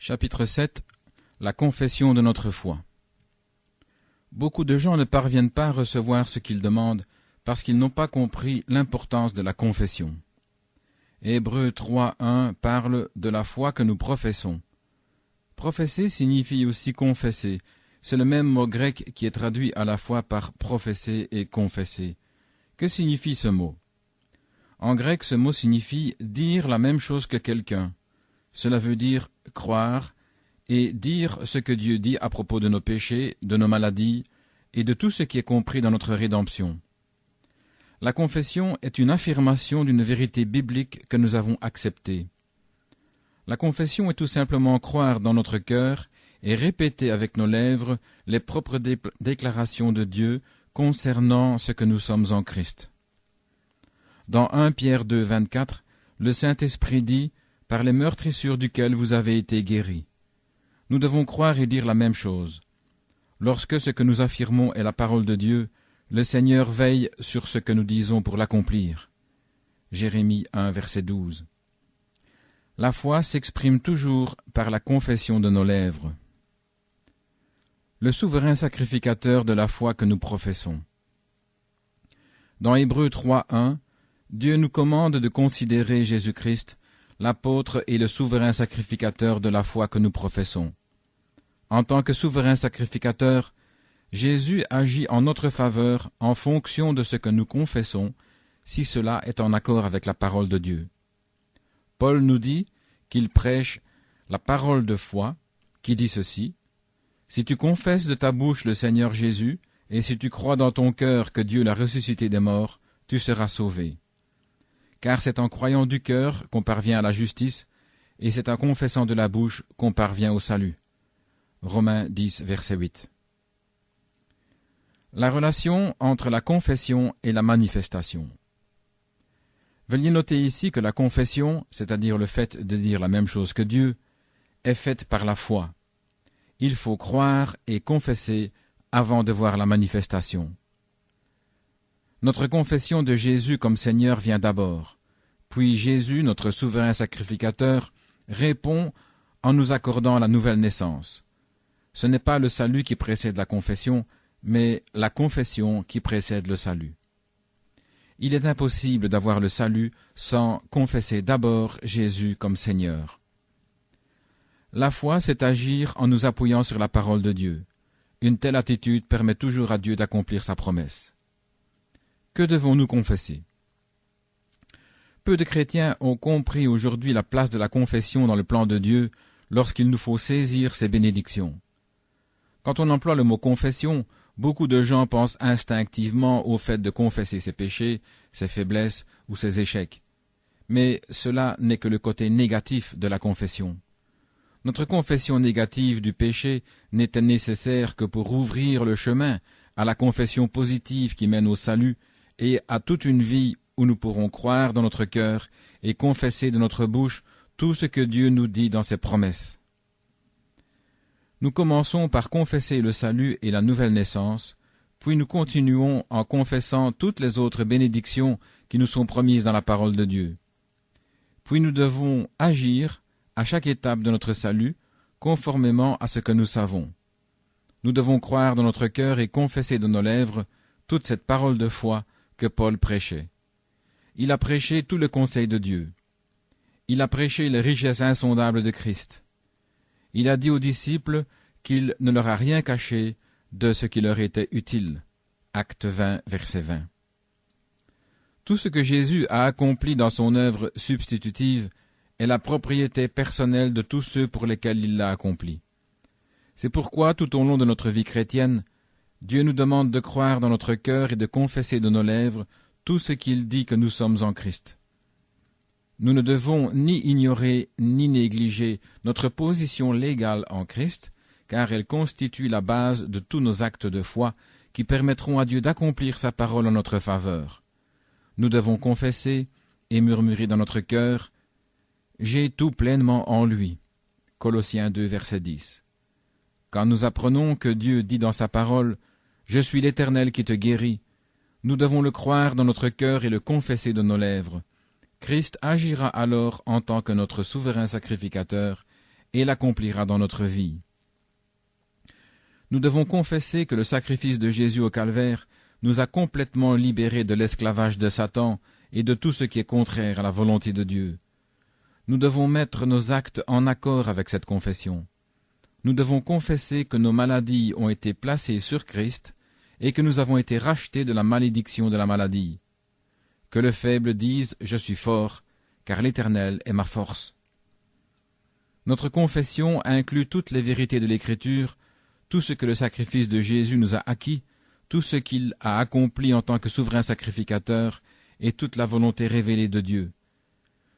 Chapitre 7. La confession de notre foi. Beaucoup de gens ne parviennent pas à recevoir ce qu'ils demandent parce qu'ils n'ont pas compris l'importance de la confession. Hébreux 3.1 parle de la foi que nous professons. Professer signifie aussi confesser. C'est le même mot grec qui est traduit à la fois par professer et confesser. Que signifie ce mot? En grec, ce mot signifie dire la même chose que quelqu'un. Cela veut dire croire et dire ce que Dieu dit à propos de nos péchés, de nos maladies et de tout ce qui est compris dans notre rédemption. La confession est une affirmation d'une vérité biblique que nous avons acceptée. La confession est tout simplement croire dans notre cœur et répéter avec nos lèvres les propres déclarations de Dieu concernant ce que nous sommes en Christ. Dans 1 Pierre 2, 24, le Saint-Esprit dit « Par les meurtrissures duquel vous avez été guéris ». Nous devons croire et dire la même chose. Lorsque ce que nous affirmons est la parole de Dieu, le Seigneur veille sur ce que nous disons pour l'accomplir. Jérémie 1, verset 12. La foi s'exprime toujours par la confession de nos lèvres. Le souverain sacrificateur de la foi que nous professons. Dans Hébreux 3.1, Dieu nous commande de considérer Jésus-Christ, l'apôtre et le souverain sacrificateur de la foi que nous professons. En tant que souverain sacrificateur, Jésus agit en notre faveur en fonction de ce que nous confessons, si cela est en accord avec la parole de Dieu. Paul nous dit qu'il prêche la parole de foi, qui dit ceci: « Si tu confesses de ta bouche le Seigneur Jésus, et si tu crois dans ton cœur que Dieu l'a ressuscité des morts, tu seras sauvé. Car c'est en croyant du cœur qu'on parvient à la justice, et c'est en confessant de la bouche qu'on parvient au salut. » Romains 10, verset 8. La relation entre la confession et la manifestation. Veuillez noter ici que la confession, c'est-à-dire le fait de dire la même chose que Dieu, est faite par la foi. Il faut croire et confesser avant de voir la manifestation. Notre confession de Jésus comme Seigneur vient d'abord, puis Jésus, notre souverain sacrificateur, répond en nous accordant la nouvelle naissance. Ce n'est pas le salut qui précède la confession, mais la confession qui précède le salut. Il est impossible d'avoir le salut sans confesser d'abord Jésus comme Seigneur. La foi, c'est agir en nous appuyant sur la parole de Dieu. Une telle attitude permet toujours à Dieu d'accomplir sa promesse. Que devons-nous confesser? Peu de chrétiens ont compris aujourd'hui la place de la confession dans le plan de Dieu lorsqu'il nous faut saisir ses bénédictions. Quand on emploie le mot confession, beaucoup de gens pensent instinctivement au fait de confesser ses péchés, ses faiblesses ou ses échecs. Mais cela n'est que le côté négatif de la confession. Notre confession négative du péché n'était nécessaire que pour ouvrir le chemin à la confession positive qui mène au salut et à toute une vie où nous pourrons croire dans notre cœur et confesser de notre bouche tout ce que Dieu nous dit dans ses promesses. Nous commençons par confesser le salut et la nouvelle naissance, puis nous continuons en confessant toutes les autres bénédictions qui nous sont promises dans la parole de Dieu. Puis nous devons agir à chaque étape de notre salut, conformément à ce que nous savons. Nous devons croire dans notre cœur et confesser de nos lèvres toute cette parole de foi que Paul prêchait. Il a prêché tout le conseil de Dieu. Il a prêché les richesses insondables de Christ. Il a dit aux disciples qu'il ne leur a rien caché de ce qui leur était utile. Acte 20, verset 20. Tout ce que Jésus a accompli dans son œuvre substitutive est la propriété personnelle de tous ceux pour lesquels il l'a accompli. C'est pourquoi, tout au long de notre vie chrétienne, Dieu nous demande de croire dans notre cœur et de confesser de nos lèvres tout ce qu'il dit que nous sommes en Christ. Nous ne devons ni ignorer ni négliger notre position légale en Christ, car elle constitue la base de tous nos actes de foi qui permettront à Dieu d'accomplir sa parole en notre faveur. Nous devons confesser et murmurer dans notre cœur « J'ai tout pleinement en lui » Colossiens 2, verset 10. Quand nous apprenons que Dieu dit dans sa parole « Je suis l'Éternel qui te guérit », nous devons le croire dans notre cœur et le confesser de nos lèvres. Christ agira alors en tant que notre souverain sacrificateur et l'accomplira dans notre vie. Nous devons confesser que le sacrifice de Jésus au calvaire nous a complètement libérés de l'esclavage de Satan et de tout ce qui est contraire à la volonté de Dieu. Nous devons mettre nos actes en accord avec cette confession. Nous devons confesser que nos maladies ont été placées sur Christ et que nous avons été rachetés de la malédiction de la maladie. Que le faible dise « Je suis fort, car l'Éternel est ma force ». Notre confession inclut toutes les vérités de l'Écriture, tout ce que le sacrifice de Jésus nous a acquis, tout ce qu'il a accompli en tant que souverain sacrificateur et toute la volonté révélée de Dieu.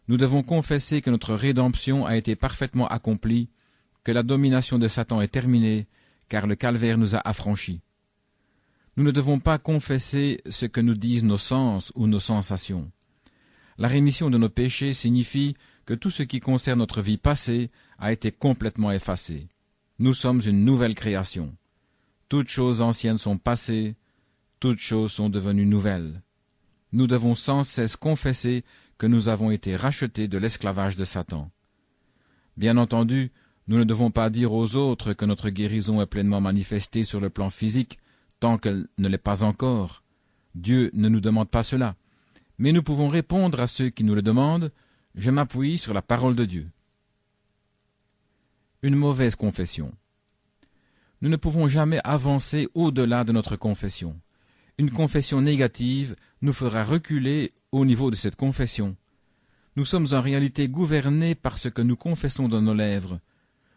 Nous devons confesser que notre rédemption a été parfaitement accomplie, que la domination de Satan est terminée, car le calvaire nous a affranchis. Nous ne devons pas confesser ce que nous disent nos sens ou nos sensations. La rémission de nos péchés signifie que tout ce qui concerne notre vie passée a été complètement effacé. Nous sommes une nouvelle création. Toutes choses anciennes sont passées, toutes choses sont devenues nouvelles. Nous devons sans cesse confesser que nous avons été rachetés de l'esclavage de Satan. Bien entendu, nous ne devons pas dire aux autres que notre guérison est pleinement manifestée sur le plan physique, tant qu'elle ne l'est pas encore. Dieu ne nous demande pas cela. Mais nous pouvons répondre à ceux qui nous le demandent, « Je m'appuie sur la parole de Dieu ». Une mauvaise confession. Nous ne pouvons jamais avancer au-delà de notre confession. Une confession négative nous fera reculer au niveau de cette confession. Nous sommes en réalité gouvernés par ce que nous confessons dans nos lèvres.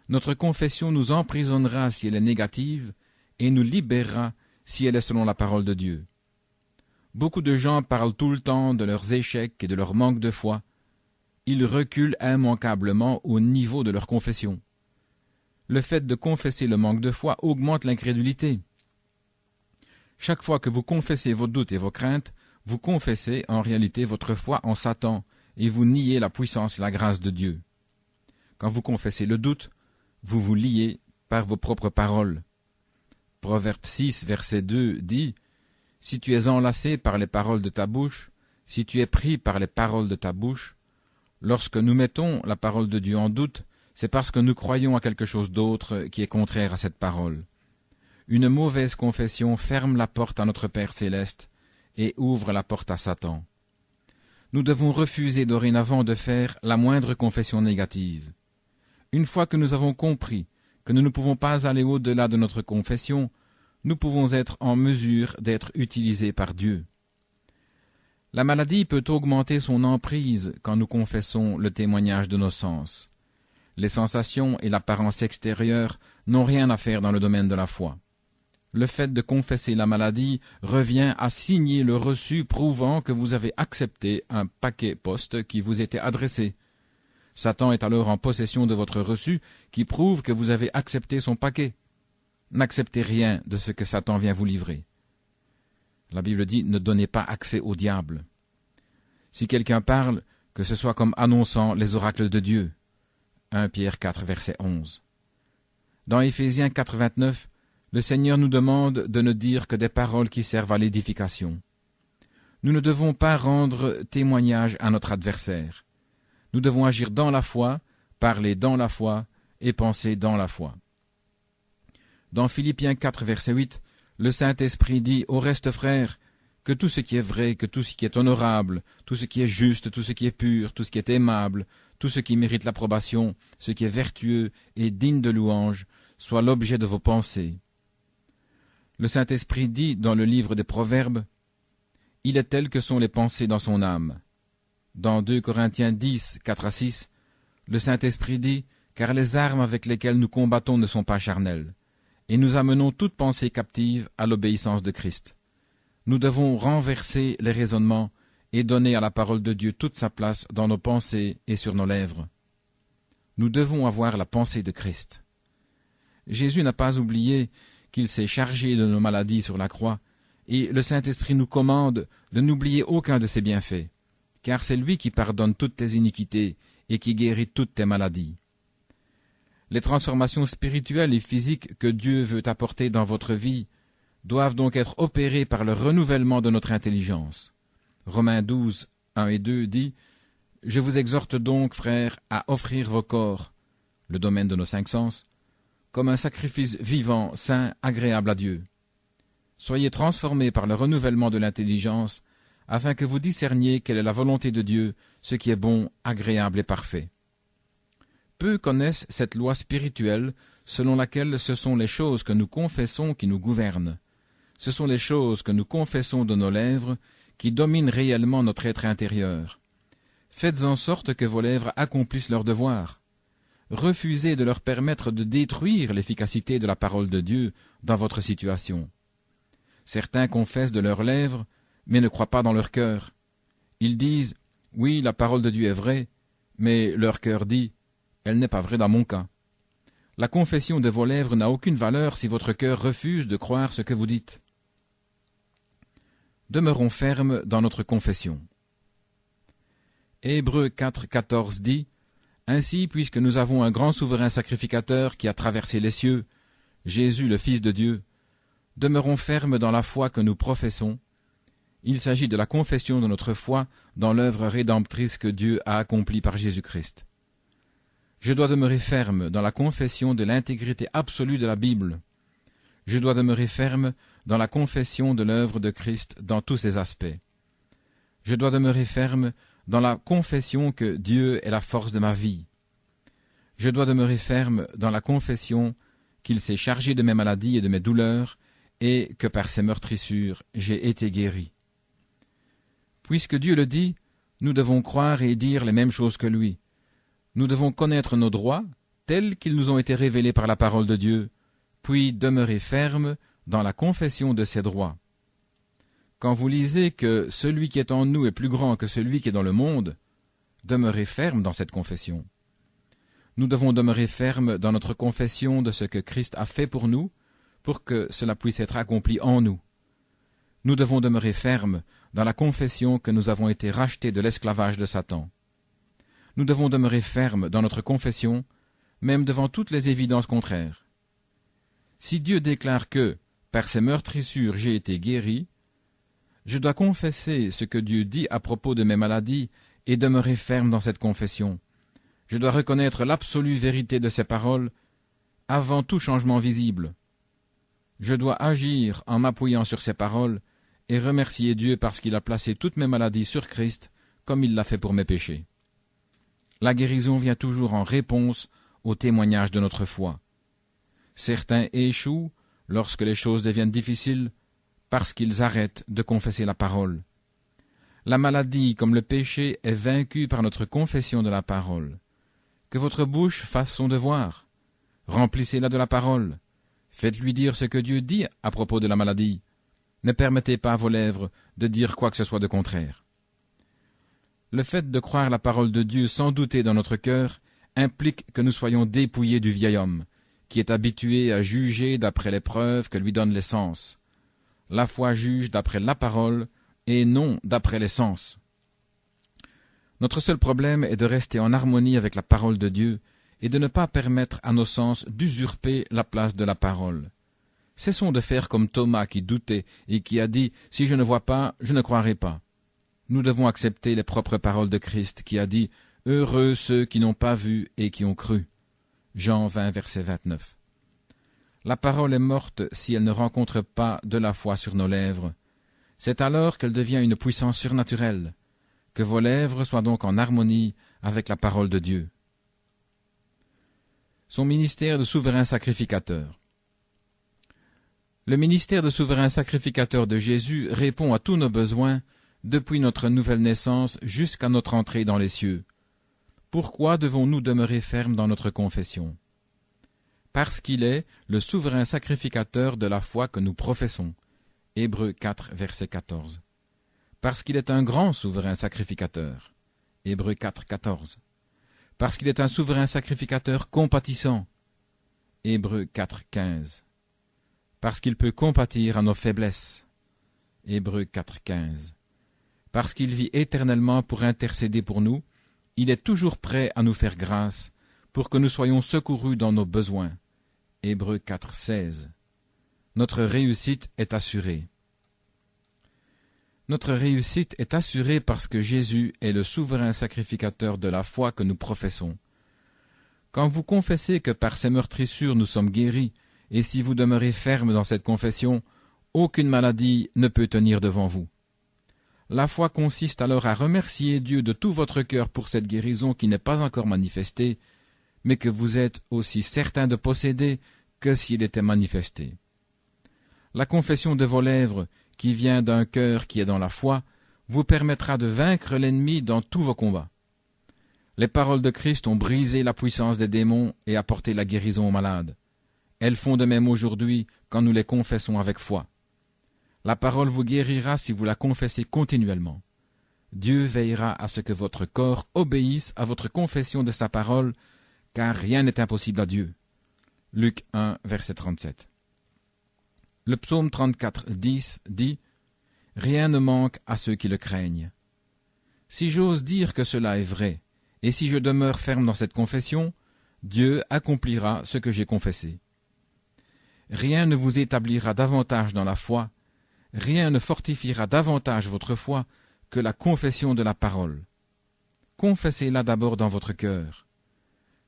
Notre confession nous emprisonnera si elle est négative et nous libérera si elle est selon la parole de Dieu. Beaucoup de gens parlent tout le temps de leurs échecs et de leur manque de foi. Ils reculent immanquablement au niveau de leur confession. Le fait de confesser le manque de foi augmente l'incrédulité. Chaque fois que vous confessez vos doutes et vos craintes, vous confessez en réalité votre foi en Satan et vous niez la puissance et la grâce de Dieu. Quand vous confessez le doute, vous vous liez par vos propres paroles. Proverbe 6, verset 2 dit « Si tu es enlacé par les paroles de ta bouche, si tu es pris par les paroles de ta bouche, lorsque nous mettons la parole de Dieu en doute, c'est parce que nous croyons à quelque chose d'autre qui est contraire à cette parole. Une mauvaise confession ferme la porte à notre Père céleste et ouvre la porte à Satan. Nous devons refuser dorénavant de faire la moindre confession négative. Une fois que nous avons compris que nous ne pouvons pas aller au-delà de notre confession, nous pouvons être en mesure d'être utilisés par Dieu. La maladie peut augmenter son emprise quand nous confessons le témoignage de nos sens. Les sensations et l'apparence extérieure n'ont rien à faire dans le domaine de la foi. Le fait de confesser la maladie revient à signer le reçu prouvant que vous avez accepté un paquet poste qui vous était adressé. Satan est alors en possession de votre reçu qui prouve que vous avez accepté son paquet. N'acceptez rien de ce que Satan vient vous livrer. La Bible dit « Ne donnez pas accès au diable ». Si quelqu'un parle, que ce soit comme annonçant les oracles de Dieu. 1 Pierre 4, verset 11. Dans Éphésiens 4, 29, le Seigneur nous demande de ne dire que des paroles qui servent à l'édification. Nous ne devons pas rendre témoignage à notre adversaire. Nous devons agir dans la foi, parler dans la foi et penser dans la foi. Dans Philippiens 4, verset 8, le Saint-Esprit dit « Au reste, frères, que tout ce qui est vrai, que tout ce qui est honorable, tout ce qui est juste, tout ce qui est pur, tout ce qui est aimable, tout ce qui mérite l'approbation, ce qui est vertueux et digne de louange, soit l'objet de vos pensées. » Le Saint-Esprit dit dans le livre des Proverbes « Il est tel que sont les pensées dans son âme. » Dans 2 Corinthiens 10, 4 à 6, le Saint-Esprit dit « Car les armes avec lesquelles nous combattons ne sont pas charnelles, et nous amenons toute pensée captive à l'obéissance de Christ. » Nous devons renverser les raisonnements et donner à la parole de Dieu toute sa place dans nos pensées et sur nos lèvres. Nous devons avoir la pensée de Christ. Jésus n'a pas oublié qu'il s'est chargé de nos maladies sur la croix, et le Saint-Esprit nous commande de n'oublier aucun de ses bienfaits, car c'est lui qui pardonne toutes tes iniquités et qui guérit toutes tes maladies. Les transformations spirituelles et physiques que Dieu veut apporter dans votre vie doivent donc être opérées par le renouvellement de notre intelligence. Romains 12, 1 et 2 dit « Je vous exhorte donc, frères, à offrir vos corps le domaine de nos 5 sens, comme un sacrifice vivant, saint, agréable à Dieu. Soyez transformés par le renouvellement de l'intelligence, afin que vous discerniez quelle est la volonté de Dieu, ce qui est bon, agréable et parfait. Peu connaissent cette loi spirituelle, selon laquelle ce sont les choses que nous confessons qui nous gouvernent. Ce sont les choses que nous confessons de nos lèvres qui dominent réellement notre être intérieur. Faites en sorte que vos lèvres accomplissent leur devoir. Refusez de leur permettre de détruire l'efficacité de la parole de Dieu dans votre situation. Certains confessent de leurs lèvres, mais ne croient pas dans leur cœur. Ils disent « Oui, la parole de Dieu est vraie », mais leur cœur dit « Elle n'est pas vraie dans mon cas ». La confession de vos lèvres n'a aucune valeur si votre cœur refuse de croire ce que vous dites. Demeurons fermes dans notre confession. Hébreux 4,14 dit « Ainsi, puisque nous avons un grand souverain sacrificateur qui a traversé les cieux, Jésus le Fils de Dieu, demeurons fermes dans la foi que nous professons. Il s'agit de la confession de notre foi dans l'œuvre rédemptrice que Dieu a accomplie par Jésus-Christ. Je dois demeurer ferme dans la confession de l'intégrité absolue de la Bible. Je dois demeurer ferme dans la confession de l'œuvre de Christ dans tous ses aspects. Je dois demeurer ferme dans la confession que Dieu est la force de ma vie. Je dois demeurer ferme dans la confession qu'il s'est chargé de mes maladies et de mes douleurs, et que par ses meurtrissures j'ai été guéri. Puisque Dieu le dit, nous devons croire et dire les mêmes choses que lui. Nous devons connaître nos droits, tels qu'ils nous ont été révélés par la parole de Dieu, puis demeurer fermes dans la confession de ces droits. Quand vous lisez que celui qui est en nous est plus grand que celui qui est dans le monde, demeurez ferme dans cette confession. Nous devons demeurer fermes dans notre confession de ce que Christ a fait pour nous, pour que cela puisse être accompli en nous. Nous devons demeurer fermes dans la confession que nous avons été rachetés de l'esclavage de Satan. Nous devons demeurer fermes dans notre confession, même devant toutes les évidences contraires. Si Dieu déclare que, par ses meurtrissures, j'ai été guéri, je dois confesser ce que Dieu dit à propos de mes maladies et demeurer ferme dans cette confession. Je dois reconnaître l'absolue vérité de ces paroles avant tout changement visible. Je dois agir en m'appuyant sur ces paroles et remercier Dieu parce qu'il a placé toutes mes maladies sur Christ comme il l'a fait pour mes péchés. La guérison vient toujours en réponse au témoignage de notre foi. Certains échouent lorsque les choses deviennent difficiles parce qu'ils arrêtent de confesser la parole. La maladie, comme le péché, est vaincue par notre confession de la parole. Que votre bouche fasse son devoir. Remplissez-la de la parole. Faites-lui dire ce que Dieu dit à propos de la maladie. Ne permettez pas à vos lèvres de dire quoi que ce soit de contraire. Le fait de croire la parole de Dieu sans douter dans notre cœur implique que nous soyons dépouillés du vieil homme, qui est habitué à juger d'après les preuves que lui donnent les sens. La foi juge d'après la parole et non d'après les sens. Notre seul problème est de rester en harmonie avec la parole de Dieu et de ne pas permettre à nos sens d'usurper la place de la parole. Cessons de faire comme Thomas qui doutait et qui a dit « Si je ne vois pas, je ne croirai pas ». Nous devons accepter les propres paroles de Christ qui a dit « Heureux ceux qui n'ont pas vu et qui ont cru ». Jean 20, verset 29. La parole est morte si elle ne rencontre pas de la foi sur nos lèvres. C'est alors qu'elle devient une puissance surnaturelle. Que vos lèvres soient donc en harmonie avec la parole de Dieu. Son ministère de souverain sacrificateur. Le ministère de souverain sacrificateur de Jésus répond à tous nos besoins depuis notre nouvelle naissance jusqu'à notre entrée dans les cieux. Pourquoi devons-nous demeurer fermes dans notre confession? Parce qu'il est le souverain sacrificateur de la foi que nous professons. Hébreux 4, verset 14. Parce qu'il est un grand souverain sacrificateur. Hébreux 4, 14. Parce qu'il est un souverain sacrificateur compatissant. Hébreux 4, 15. Parce qu'il peut compatir à nos faiblesses. Hébreux 4, 15. Parce qu'il vit éternellement pour intercéder pour nous, il est toujours prêt à nous faire grâce, pour que nous soyons secourus dans nos besoins. Hébreux 4, 16. Notre réussite est assurée. Notre réussite est assurée parce que Jésus est le souverain sacrificateur de la foi que nous professons. Quand vous confessez que par ces meurtrissures nous sommes guéris, et si vous demeurez ferme dans cette confession, aucune maladie ne peut tenir devant vous. La foi consiste alors à remercier Dieu de tout votre cœur pour cette guérison qui n'est pas encore manifestée, mais que vous êtes aussi certain de posséder que s'il était manifesté. La confession de vos lèvres, qui vient d'un cœur qui est dans la foi, vous permettra de vaincre l'ennemi dans tous vos combats. Les paroles de Christ ont brisé la puissance des démons et apporté la guérison aux malades. Elles font de même aujourd'hui quand nous les confessons avec foi. La parole vous guérira si vous la confessez continuellement. Dieu veillera à ce que votre corps obéisse à votre confession de sa parole, car rien n'est impossible à Dieu. Luc 1, verset 37. Le psaume 34, 10 dit « Rien ne manque à ceux qui le craignent. » Si j'ose dire que cela est vrai, et si je demeure ferme dans cette confession, Dieu accomplira ce que j'ai confessé. Rien ne vous établira davantage dans la foi, rien ne fortifiera davantage votre foi que la confession de la parole. Confessez-la d'abord dans votre cœur.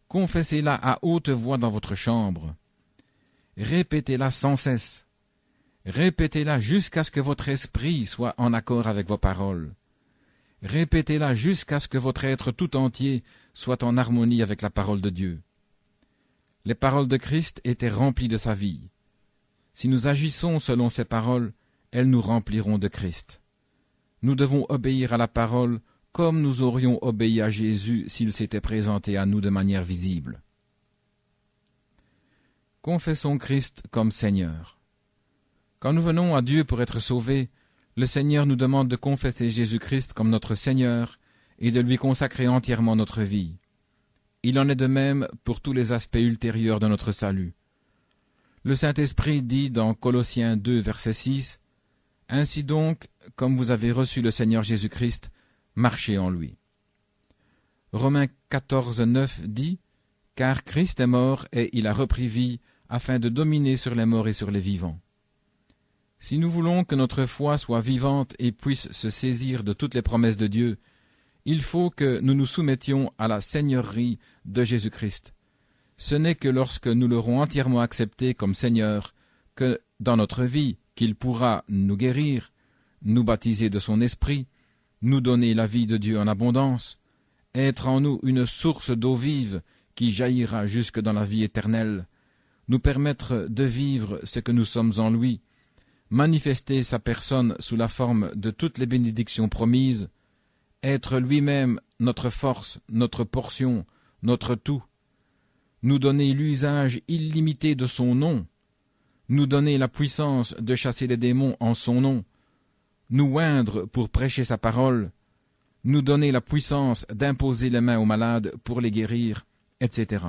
Confessez-la à haute voix dans votre chambre. Répétez-la sans cesse. Répétez-la jusqu'à ce que votre esprit soit en accord avec vos paroles. Répétez-la jusqu'à ce que votre être tout entier soit en harmonie avec la parole de Dieu. Les paroles de Christ étaient remplies de sa vie. Si nous agissons selon ces paroles, elles nous rempliront de Christ. Nous devons obéir à la parole comme nous aurions obéi à Jésus s'il s'était présenté à nous de manière visible. Confessons Christ comme Seigneur. Quand nous venons à Dieu pour être sauvés, le Seigneur nous demande de confesser Jésus-Christ comme notre Seigneur et de lui consacrer entièrement notre vie. Il en est de même pour tous les aspects ultérieurs de notre salut. Le Saint-Esprit dit dans Colossiens 2, verset 6, « Ainsi donc, comme vous avez reçu le Seigneur Jésus-Christ, marchez en lui. » Romains 14, 9 dit, « Car Christ est mort et il a repris vie, afin de dominer sur les morts et sur les vivants. » Si nous voulons que notre foi soit vivante et puisse se saisir de toutes les promesses de Dieu, il faut que nous nous soumettions à la seigneurie de Jésus-Christ. Ce n'est que lorsque nous l'aurons entièrement accepté comme Seigneur que, dans notre vie, qu'il pourra nous guérir, nous baptiser de son esprit, nous donner la vie de Dieu en abondance, être en nous une source d'eau vive qui jaillira jusque dans la vie éternelle, nous permettre de vivre ce que nous sommes en lui, manifester sa personne sous la forme de toutes les bénédictions promises, être lui-même notre force, notre portion, notre tout, nous donner l'usage illimité de son nom, nous donner la puissance de chasser les démons en son nom, nous oindre pour prêcher sa parole, nous donner la puissance d'imposer les mains aux malades pour les guérir, etc.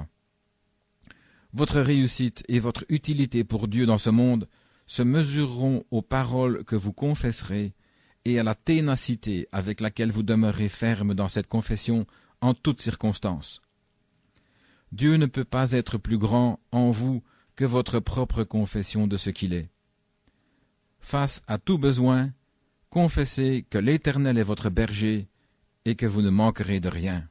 Votre réussite et votre utilité pour Dieu dans ce monde se mesureront aux paroles que vous confesserez et à la ténacité avec laquelle vous demeurez ferme dans cette confession en toutes circonstances. Dieu ne peut pas être plus grand en vous que votre propre confession de ce qu'il est. Face à tout besoin, confessez que l'Éternel est votre berger et que vous ne manquerez de rien.